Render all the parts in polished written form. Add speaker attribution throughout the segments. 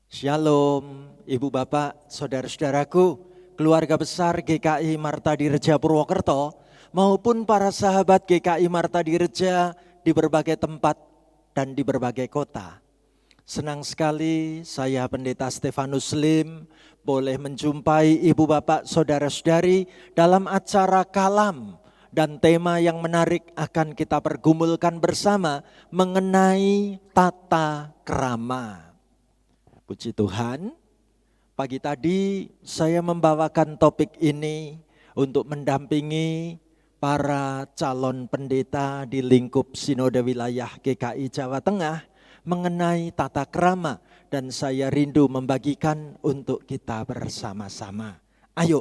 Speaker 1: Shalom, Ibu Bapak, Saudara-saudaraku, keluarga besar GKI Marta Dirja Purwokerto, maupun para sahabat GKI Marta Dirja di berbagai tempat dan di berbagai kota. Senang sekali saya Pendeta Stefanus Lim boleh menjumpai Ibu Bapak, Saudara-saudari dalam acara Kalam. Dan tema yang menarik akan kita pergumulkan bersama mengenai tata krama. Puji Tuhan, pagi tadi saya membawakan topik ini untuk mendampingi para calon pendeta di lingkup Sinode Wilayah GKI Jawa Tengah mengenai tata krama, dan saya rindu membagikan untuk kita bersama-sama. Ayo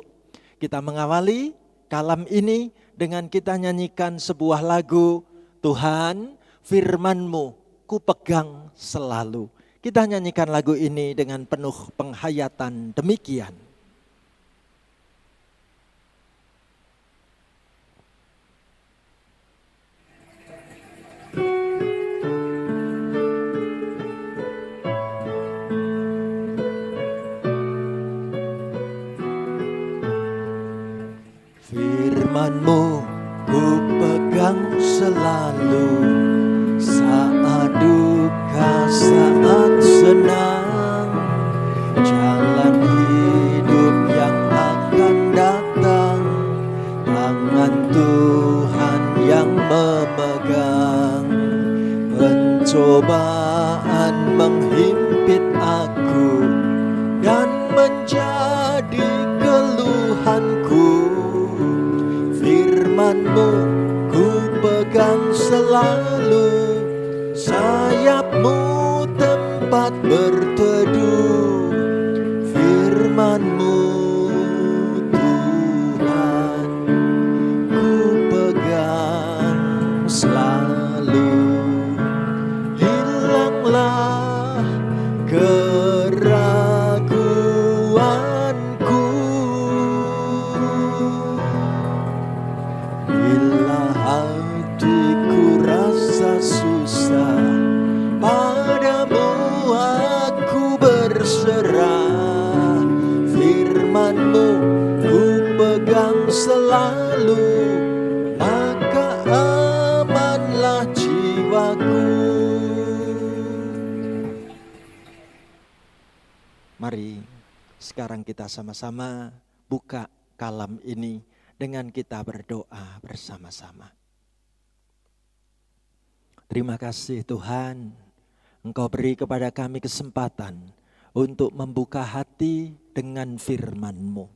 Speaker 1: kita mengawali kalam ini dengan kita nyanyikan sebuah lagu, Tuhan firman-Mu ku pegang selalu. Kita nyanyikan lagu ini dengan penuh penghayatan demikian. Firman-Mu ku pegang selalu, saat duka, saat senang, jalan hidup yang akan datang, tangan Tuhan yang memegang. Pencobaan menghimpit aku dan menjadi keluhanku, firman-Mu ku pegang selalu, sayap-Mu tempat berteduh. Firman-Mu Tuhan ku pegang selalu. Hilanglah keraguanku bila hatiku rasa susah, padamu aku berserah. Firman-Mu ku pegang selalu, maka amanlah jiwaku. Mari sekarang kita sama-sama buka kalam ini dengan kita berdoa bersama-sama. Terima kasih Tuhan, Engkau beri kepada kami kesempatan untuk membuka hati dengan firman-Mu.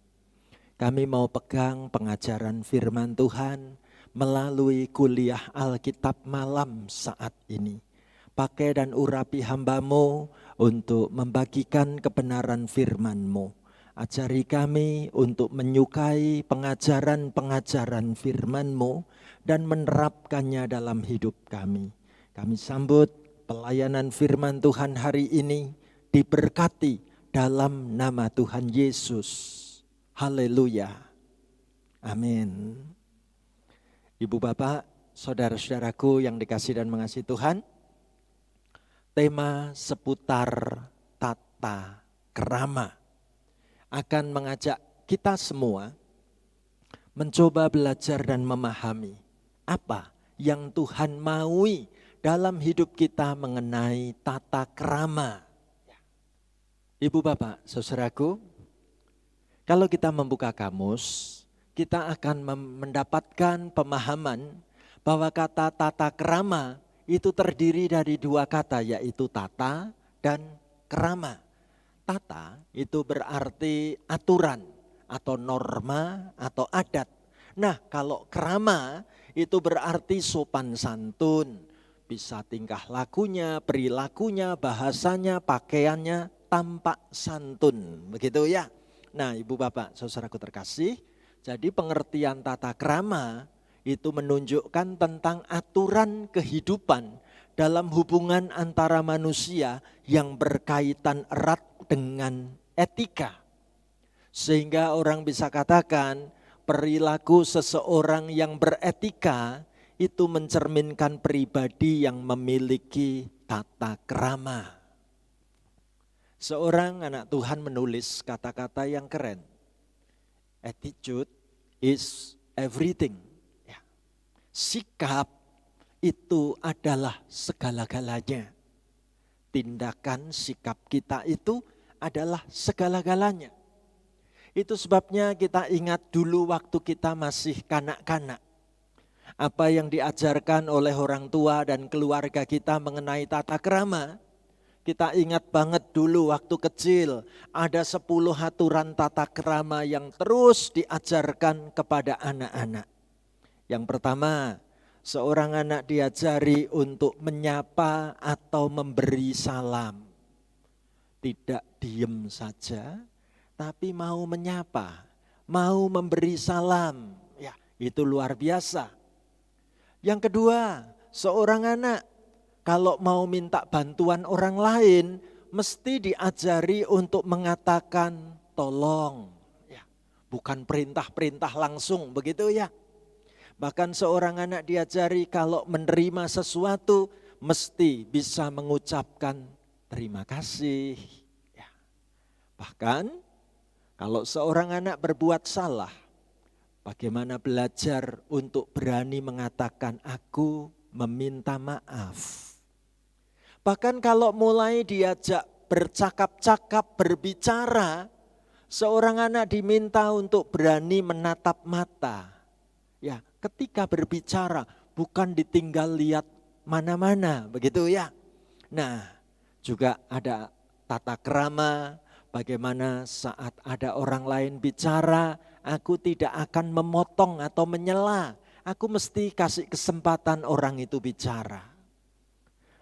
Speaker 1: Kami mau pegang pengajaran firman Tuhan melalui kuliah Alkitab malam saat ini. Pakai dan urapi hamba-Mu untuk membagikan kebenaran firman-Mu. Ajari kami untuk menyukai pengajaran-pengajaran firman-Mu dan menerapkannya dalam hidup kami. Kami sambut pelayanan firman Tuhan hari ini, diberkati dalam nama Tuhan Yesus. Haleluya. Amin. Ibu Bapak, saudara-saudaraku yang dikasihi dan mengasihi Tuhan, tema seputar tata krama akan mengajak kita semua mencoba belajar dan memahami apa yang Tuhan maui dalam hidup kita mengenai tata krama. Ibu Bapak, saudaraku, kalau kita membuka kamus, kita akan mendapatkan pemahaman bahwa kata tata krama itu terdiri dari dua kata, yaitu tata dan krama. Tata itu berarti aturan atau norma atau adat. Nah, kalau krama itu berarti sopan santun, bisa tingkah lakunya, perilakunya, bahasanya, pakaiannya tampak santun, begitu ya. Nah, Ibu Bapak, saudaraku terkasih, jadi pengertian tata krama itu menunjukkan tentang aturan kehidupan dalam hubungan antara manusia yang berkaitan erat dengan etika. Sehingga orang bisa katakan perilaku seseorang yang beretika itu mencerminkan pribadi yang memiliki tata krama. Seorang anak Tuhan menulis kata-kata yang keren. Attitude is everything. Ya. Sikap itu adalah segala-galanya. Tindakan sikap kita itu adalah segala-galanya. Itu sebabnya kita ingat dulu waktu kita masih kanak-kanak. Apa yang diajarkan oleh orang tua dan keluarga kita mengenai tata krama. Kita ingat banget dulu waktu kecil ada 10 aturan tata krama yang terus diajarkan kepada anak-anak. Yang pertama, seorang anak diajari untuk menyapa atau memberi salam. Tidak diem saja, tapi mau menyapa, mau memberi salam. Ya, itu luar biasa. Yang kedua, seorang anak kalau mau minta bantuan orang lain, mesti diajari untuk mengatakan tolong. Ya, bukan perintah-perintah langsung begitu ya. Bahkan seorang anak diajari kalau menerima sesuatu, mesti bisa mengucapkan terima kasih. Ya. Bahkan kalau seorang anak berbuat salah, bagaimana belajar untuk berani mengatakan aku meminta maaf. Bahkan kalau mulai diajak bercakap-cakap, berbicara, seorang anak diminta untuk berani menatap mata. Ya, ketika berbicara bukan ditinggal lihat mana-mana, begitu ya. Nah, juga ada tata krama, bagaimana saat ada orang lain bicara, aku tidak akan memotong atau menyela. Aku mesti kasih kesempatan orang itu bicara.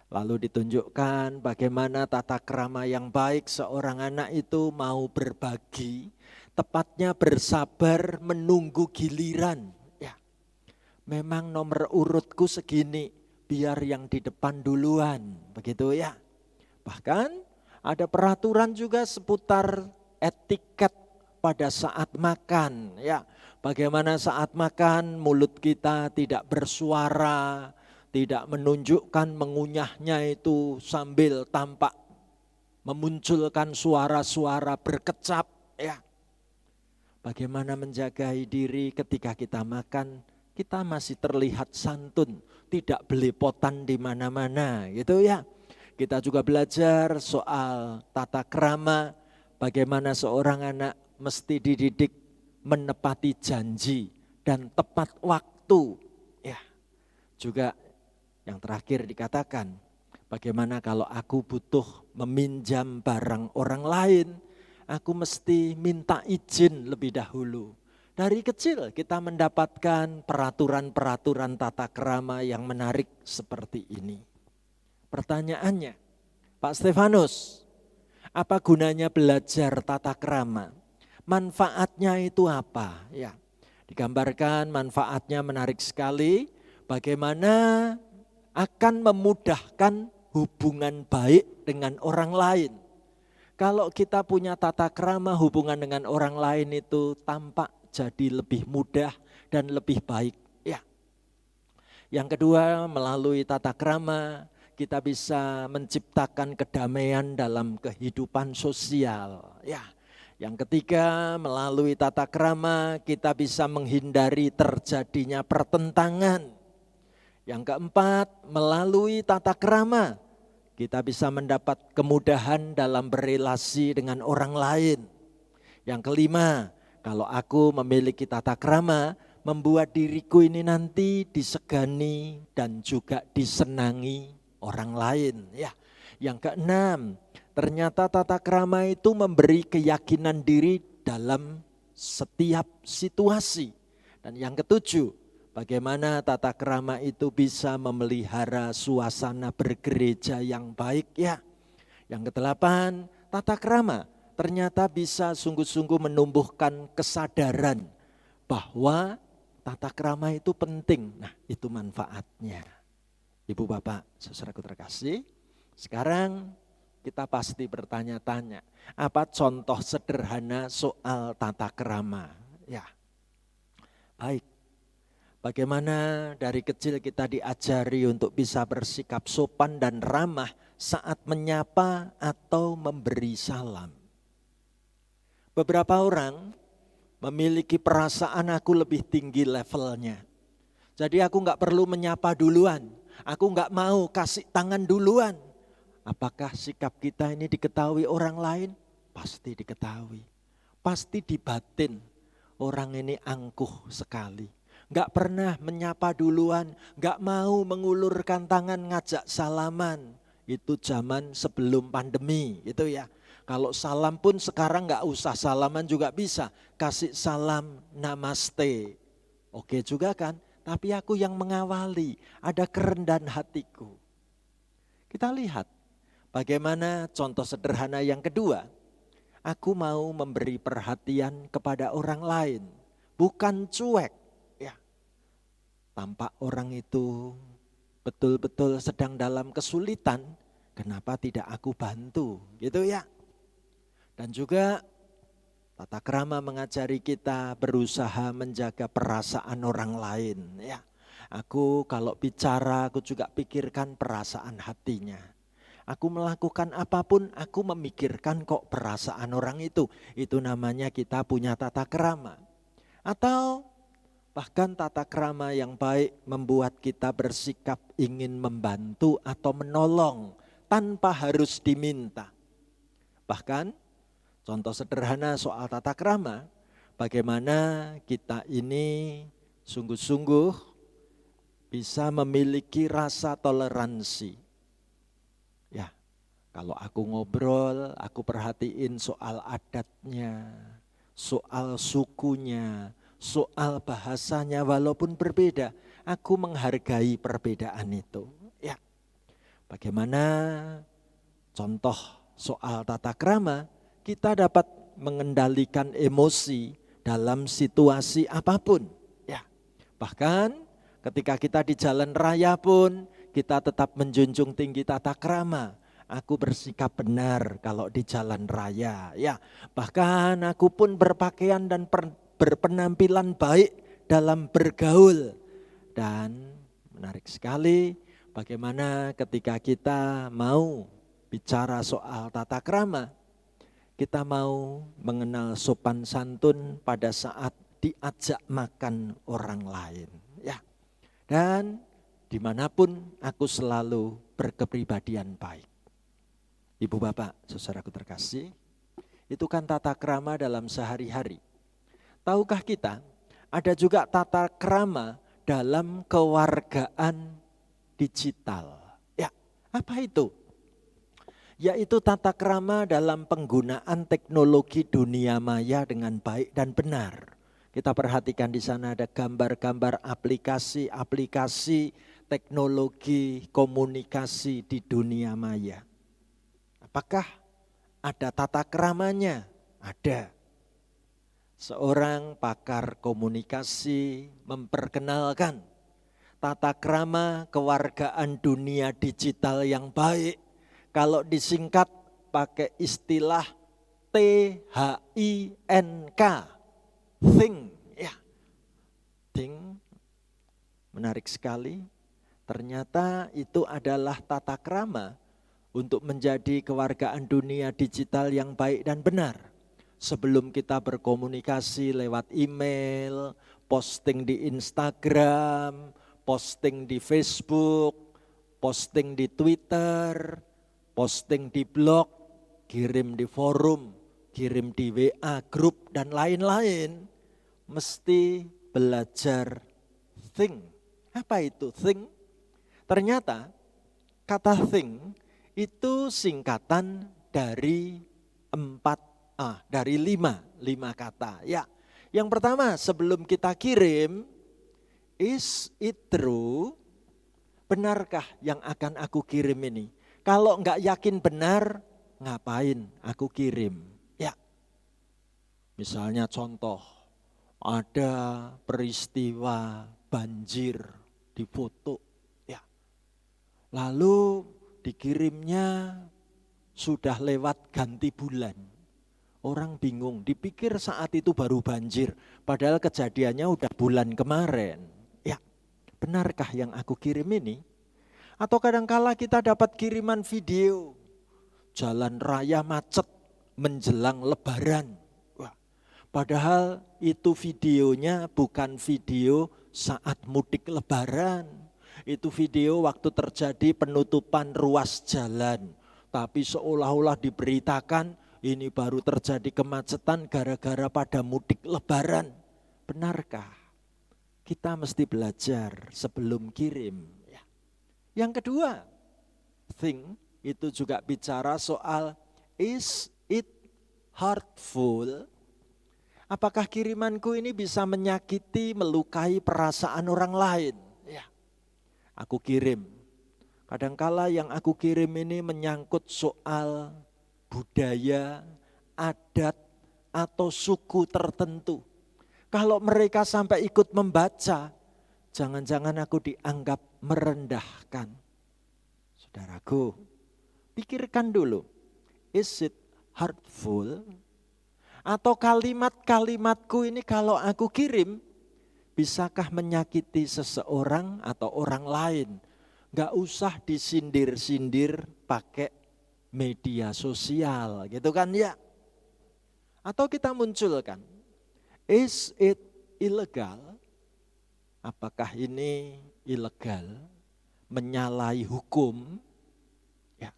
Speaker 1: Lalu ditunjukkan bagaimana tata krama yang baik seorang anak itu mau berbagi, tepatnya bersabar menunggu giliran. Ya, memang nomor urutku segini, biar yang di depan duluan, begitu ya. Bahkan ada peraturan juga seputar etiket pada saat makan. Ya, bagaimana saat makan mulut kita tidak bersuara, tidak menunjukkan mengunyahnya itu sambil tampak memunculkan suara-suara berkecap. Ya. Bagaimana menjagai diri ketika kita makan, kita masih terlihat santun, tidak belepotan di mana-mana gitu ya. Kita juga belajar soal tata krama, bagaimana seorang anak mesti dididik menepati janji dan tepat waktu. Ya. Juga yang terakhir dikatakan, bagaimana kalau aku butuh meminjam barang orang lain, aku mesti minta izin lebih dahulu. Dari kecil kita mendapatkan peraturan-peraturan tata krama yang menarik seperti ini. Pertanyaannya, Pak Stefanus, apa gunanya belajar tata krama? Manfaatnya itu apa? Ya, digambarkan manfaatnya menarik sekali. Bagaimana akan memudahkan hubungan baik dengan orang lain. Kalau kita punya tata krama hubungan dengan orang lain itu tampak jadi lebih mudah dan lebih baik. Ya. Yang kedua, melalui tata krama kita bisa menciptakan kedamaian dalam kehidupan sosial. Ya. Yang ketiga, melalui tata krama kita bisa menghindari terjadinya pertentangan. Yang keempat, melalui tata krama kita bisa mendapat kemudahan dalam berelasi dengan orang lain. Yang kelima, kalau aku memiliki tata krama, membuat diriku ini nanti disegani dan juga disenangi orang lain. Ya. Yang keenam, ternyata tata krama itu memberi keyakinan diri dalam setiap situasi. Dan yang ketujuh, bagaimana tata krama itu bisa memelihara suasana bergereja yang baik ya. Yang kedelapan, tata krama ternyata bisa sungguh-sungguh menumbuhkan kesadaran bahwa tata krama itu penting. Nah, itu manfaatnya. Ibu Bapak, saudaraku terkasih, sekarang kita pasti bertanya-tanya, apa contoh sederhana soal tata krama? Ya, baik. Bagaimana dari kecil kita diajari untuk bisa bersikap sopan dan ramah saat menyapa atau memberi salam. Beberapa orang memiliki perasaan aku lebih tinggi levelnya. Jadi aku nggak perlu menyapa duluan, aku nggak mau kasih tangan duluan. Apakah sikap kita ini diketahui orang lain? Pasti diketahui, pasti di batin. Orang ini angkuh sekali, nggak pernah menyapa duluan, nggak mau mengulurkan tangan ngajak salaman. Itu zaman sebelum pandemi itu ya. Kalau salam pun sekarang nggak usah salaman juga bisa. Kasih salam namaste. Oke juga kan? Tapi aku yang mengawali, ada kerendahan hatiku. Kita lihat bagaimana contoh sederhana yang kedua. Aku mau memberi perhatian kepada orang lain. Bukan cuek. Ya. Tampak orang itu betul-betul sedang dalam kesulitan. Kenapa tidak aku bantu? Gitu ya. Dan juga tata krama mengajari kita berusaha menjaga perasaan orang lain. Ya, aku kalau bicara aku juga pikirkan perasaan hatinya. Aku melakukan apapun aku memikirkan kok perasaan orang itu. Itu namanya kita punya tata krama. Atau bahkan tata krama yang baik membuat kita bersikap ingin membantu atau menolong tanpa harus diminta. Bahkan contoh sederhana soal tata krama, bagaimana kita ini sungguh-sungguh bisa memiliki rasa toleransi. Ya, kalau aku ngobrol, aku perhatiin soal adatnya, soal sukunya, soal bahasanya walaupun berbeda, aku menghargai perbedaan itu. Ya, bagaimana contoh soal tata krama, kita dapat mengendalikan emosi dalam situasi apapun. Ya, bahkan ketika kita di jalan raya pun kita tetap menjunjung tinggi tata krama. Aku bersikap benar kalau di jalan raya. Ya, bahkan aku pun berpakaian dan berpenampilan baik dalam bergaul. Dan menarik sekali bagaimana ketika kita mau bicara soal tata krama, kita mau mengenal sopan santun pada saat diajak makan orang lain. Ya. Dan dimanapun aku selalu berkepribadian baik. Ibu bapak, saudaraku terkasih, itu kan tata krama dalam sehari-hari. Tahukah kita ada juga tata krama dalam kewargaan digital. Ya, apa itu? Yaitu tata krama dalam penggunaan teknologi dunia maya dengan baik dan benar. Kita perhatikan di sana ada gambar-gambar aplikasi-aplikasi teknologi komunikasi di dunia maya. Apakah ada tata kramanya? Ada. Seorang pakar komunikasi memperkenalkan tata krama kewargaan dunia digital yang baik. Kalau disingkat pakai istilah THINK, think, ya, think, menarik sekali. Ternyata itu adalah tata krama untuk menjadi kewargaan dunia digital yang baik dan benar. Sebelum kita berkomunikasi lewat email, posting di Instagram, posting di Facebook, posting di Twitter, posting di blog, kirim di forum, kirim di WA grup dan lain-lain, mesti belajar think. Apa itu think? Ternyata kata think itu singkatan dari lima kata. Ya, yang pertama sebelum kita kirim, is it true? Benarkah yang akan aku kirim ini? Kalau enggak yakin benar, ngapain aku kirim? Ya, misalnya contoh, ada peristiwa banjir di foto. Ya, lalu dikirimnya sudah lewat ganti bulan. Orang bingung, dipikir saat itu baru banjir, padahal kejadiannya udah bulan kemarin. Ya, benarkah yang aku kirim ini? Atau kadangkala kita dapat kiriman video, jalan raya macet menjelang lebaran. Wah, padahal itu videonya bukan video saat mudik lebaran. Itu video waktu terjadi penutupan ruas jalan. Tapi seolah-olah diberitakan ini baru terjadi kemacetan gara-gara pada mudik lebaran. Benarkah? Kita mesti belajar sebelum kirim. Yang kedua, think itu juga bicara soal is it hurtful? Apakah kirimanku ini bisa menyakiti, melukai perasaan orang lain? Ya, aku kirim. Kadangkala yang aku kirim ini menyangkut soal budaya, adat, atau suku tertentu. Kalau mereka sampai ikut membaca, jangan-jangan aku dianggap merendahkan. Saudaraku, pikirkan dulu, is it hurtful? Atau kalimat-kalimatku ini kalau aku kirim, bisakah menyakiti seseorang atau orang lain? Gak usah disindir-sindir pakai media sosial gitu kan ya. Atau kita munculkan, is it illegal? Apakah ini ilegal? Menyalahi hukum? Ya.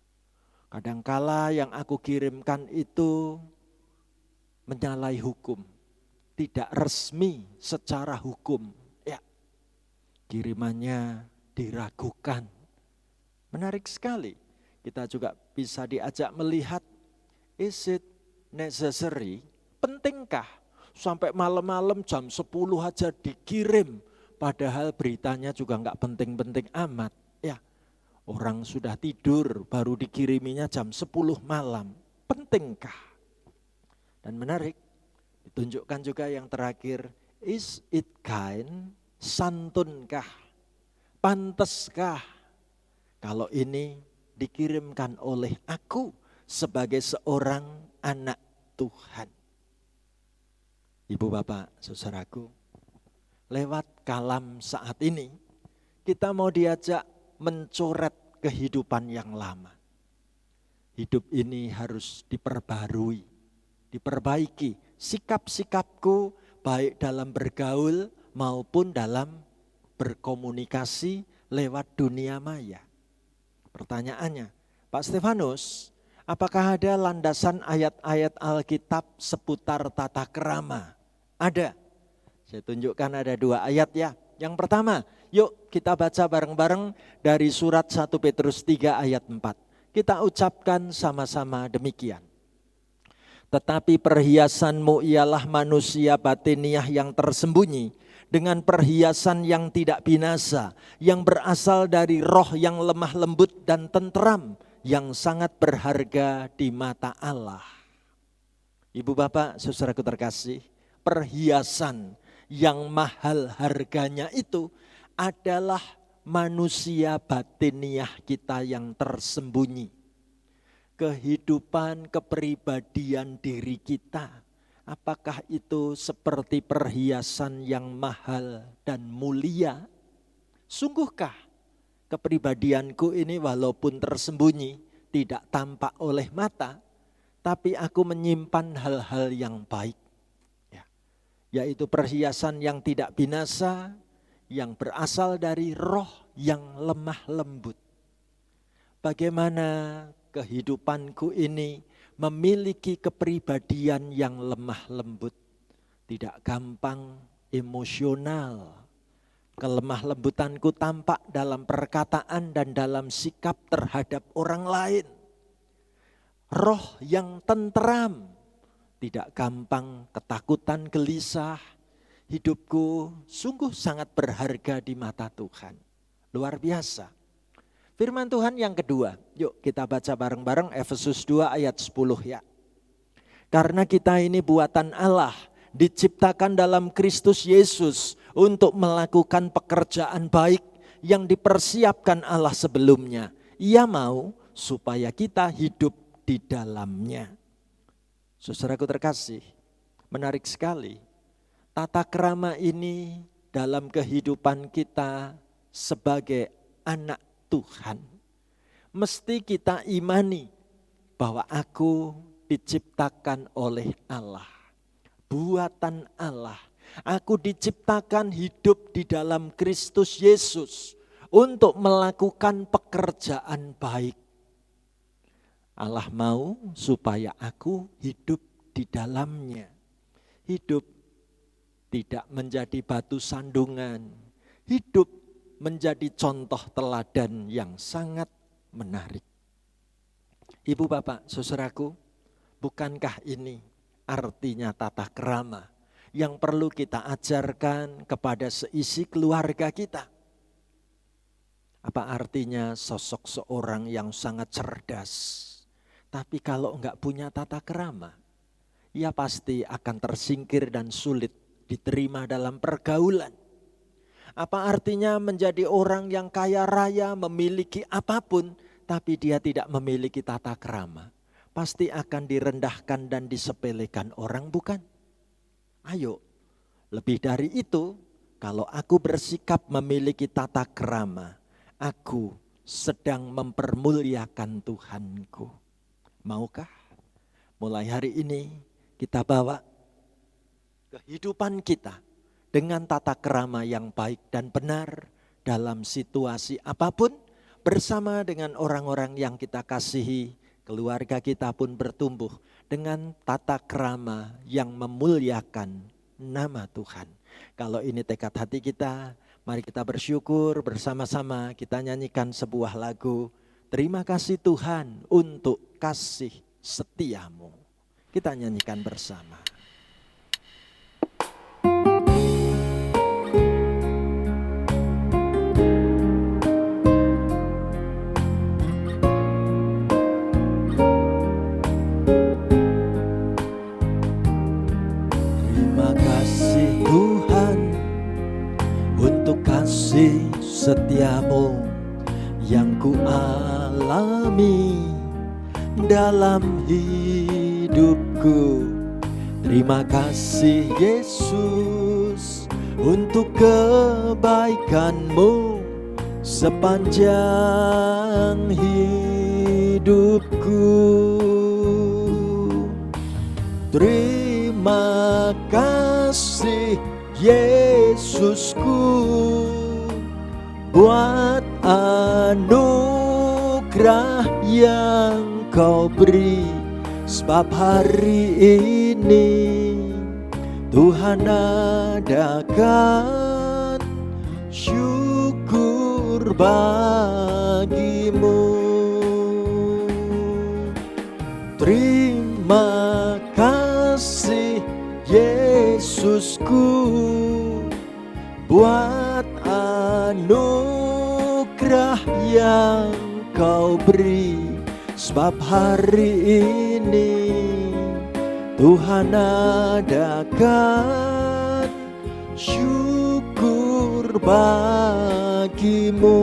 Speaker 1: Kadangkala yang aku kirimkan itu menyalahi hukum. Tidak resmi secara hukum. Ya. Kirimannya diragukan. Menarik sekali. Kita juga bisa diajak melihat, is it necessary? Pentingkah sampai malam-malam jam 10 aja dikirim, padahal beritanya juga enggak penting-penting amat. Ya, orang sudah tidur baru dikiriminya jam 10 malam. Pentingkah? Dan menarik, ditunjukkan juga yang terakhir, is it kind? Santunkah? Panteskah? Kalau ini dikirimkan oleh aku sebagai seorang anak Tuhan. Ibu bapak saudaraku, lewat kalam saat ini kita mau diajak mencoret kehidupan yang lama. Hidup ini harus diperbarui, diperbaiki sikap-sikapku baik dalam bergaul maupun dalam berkomunikasi lewat dunia maya. Pertanyaannya, Pak Stefanus, apakah ada landasan ayat-ayat Alkitab seputar tata krama? Ada. Saya tunjukkan ada 2 ayat ya. Yang pertama, yuk kita baca bareng-bareng dari surat 1 Petrus 3 ayat 4. Kita ucapkan sama-sama demikian. Tetapi perhiasanmu ialah manusia batiniah yang tersembunyi dengan perhiasan yang tidak binasa, yang berasal dari roh yang lemah lembut dan tenteram, yang sangat berharga di mata Allah. Ibu bapak, saudaraku terkasih, perhiasan yang mahal harganya itu adalah manusia batiniah kita yang tersembunyi. Kehidupan, kepribadian diri kita, apakah itu seperti perhiasan yang mahal dan mulia? Sungguhkah kepribadianku ini walaupun tersembunyi, tidak tampak oleh mata, tapi aku menyimpan hal-hal yang baik. Yaitu perhiasan yang tidak binasa, yang berasal dari roh yang lemah lembut. Bagaimana kehidupanku ini memiliki kepribadian yang lemah lembut, tidak gampang emosional. Kelemah lembutanku tampak dalam perkataan dan dalam sikap terhadap orang lain. Roh yang tenteram, tidak gampang ketakutan, gelisah. Hidupku sungguh sangat berharga di mata Tuhan. Luar biasa. Firman Tuhan yang kedua, yuk kita baca bareng-bareng Efesus 2 ayat 10 ya. Karena kita ini buatan Allah, diciptakan dalam Kristus Yesus untuk melakukan pekerjaan baik yang dipersiapkan Allah sebelumnya. Ia mau supaya kita hidup di dalamnya. Saudaraku terkasih, menarik sekali. Tata krama ini dalam kehidupan kita sebagai anak Tuhan. Mesti kita imani bahwa aku diciptakan oleh Allah, buatan Allah. Aku diciptakan hidup di dalam Kristus Yesus untuk melakukan pekerjaan baik. Allah mau supaya aku hidup di dalamnya. Hidup tidak menjadi batu sandungan. Hidup menjadi contoh teladan yang sangat menarik. Ibu, bapak, saudaraku, bukankah ini artinya tata krama yang perlu kita ajarkan kepada seisi keluarga kita? Apa artinya sosok seorang yang sangat cerdas, tapi kalau enggak punya tata krama, ia pasti akan tersingkir dan sulit diterima dalam pergaulan. Apa artinya menjadi orang yang kaya raya, memiliki apapun, tapi dia tidak memiliki tata krama? Pasti akan direndahkan dan disepelekan orang, bukan? Ayo, lebih dari itu, kalau aku bersikap memiliki tata krama, aku sedang mempermuliakan Tuhanku. Maukah mulai hari ini kita bawa kehidupan kita dengan tata krama yang baik dan benar dalam situasi apapun, bersama dengan orang-orang yang kita kasihi, keluarga kita pun bertumbuh dengan tata krama yang memuliakan nama Tuhan. Kalau ini tekad hati kita, mari kita bersyukur bersama-sama, kita nyanyikan sebuah lagu, terima kasih Tuhan untuk kasih setiamu. Kita nyanyikan bersama. Setiamu yang ku alami dalam hidupku. Terima kasih Yesus untuk kebaikan-Mu sepanjang hidupku. Terima kasih Yesusku buat anugerah yang Kau beri, sebab hari ini Tuhan adakan syukur bagimu. Terima kasih Yesusku buat anugerah yang Kau beri, sebab hari ini Tuhan adakan syukur bagimu.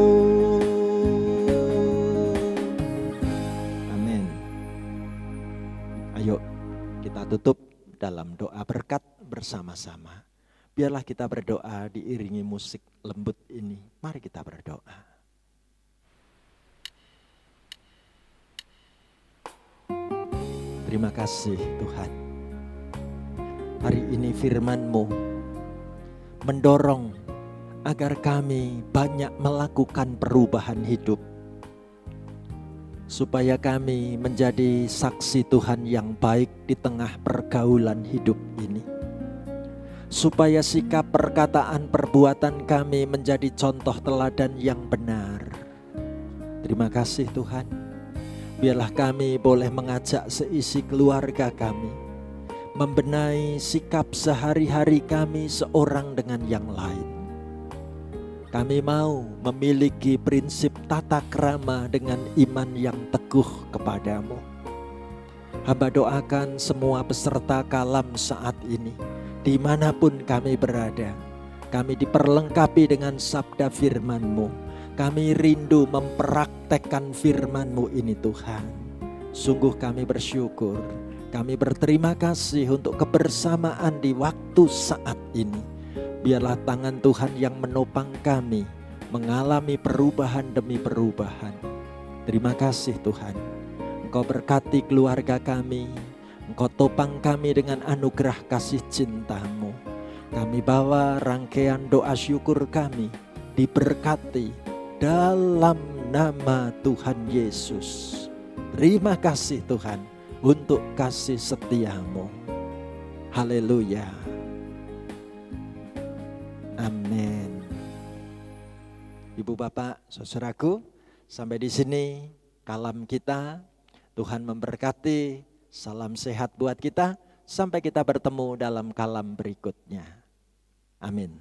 Speaker 1: Amin. Ayo kita tutup dalam doa berkat bersama-sama. Biarlah kita berdoa diiringi musik lembut ini. Mari kita berdoa. Terima kasih Tuhan. Hari ini firman-Mu mendorong agar kami banyak melakukan perubahan hidup. Supaya kami menjadi saksi Tuhan yang baik di tengah pergaulan hidup ini. Supaya sikap, perkataan, perbuatan kami menjadi contoh teladan yang benar. Terima kasih Tuhan. Biarlah kami boleh mengajak seisi keluarga kami, membenahi sikap sehari-hari kami seorang dengan yang lain. Kami mau memiliki prinsip tata krama dengan iman yang teguh kepadamu. Hamba doakan semua peserta kalam saat ini, dimanapun kami berada, kami diperlengkapi dengan sabda firman-Mu. Kami rindu mempraktekkan firman-Mu ini Tuhan. Sungguh kami bersyukur, kami berterima kasih untuk kebersamaan di waktu saat ini. Biarlah tangan Tuhan yang menopang kami mengalami perubahan demi perubahan. Terima kasih Tuhan. Engkau berkati keluarga kami, Engkau topang kami dengan anugerah kasih cinta-Mu. Kami bawa rangkaian doa syukur kami diberkati dalam nama Tuhan Yesus. Terima kasih Tuhan untuk kasih setia-Mu. Haleluya. Amin. Ibu bapak, saudaraku, sampai di sini kalam kita. Tuhan memberkati. Salam sehat buat kita. Sampai kita bertemu dalam kalam berikutnya. Amin.